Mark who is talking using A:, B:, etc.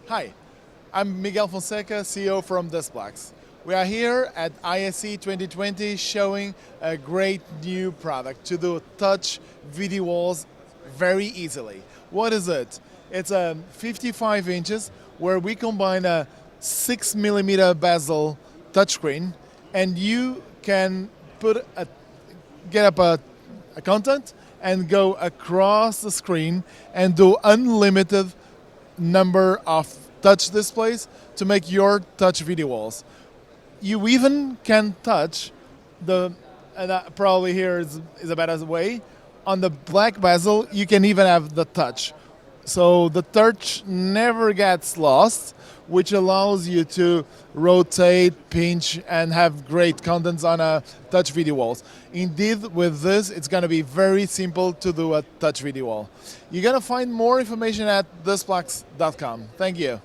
A: Hi, I'm Miguel Fonseca, CEO from DISPLAX. We are here at ISE 2020 showing a great new product to do touch video walls very easily. What is it? It's a 55 inches where we combine a 6mm bezel touchscreen, and you can get up a content and go across the screen and do unlimited number of touch displays to make your touch video walls. You even can touch and probably here is a better way, on the black bezel you can even have the touch. So the touch never gets lost, which allows you to rotate, pinch, and have great contents on a touch video walls. Indeed, with this, it's going to be very simple to do a touch video wall. You're going to find more information at displax.com. Thank you.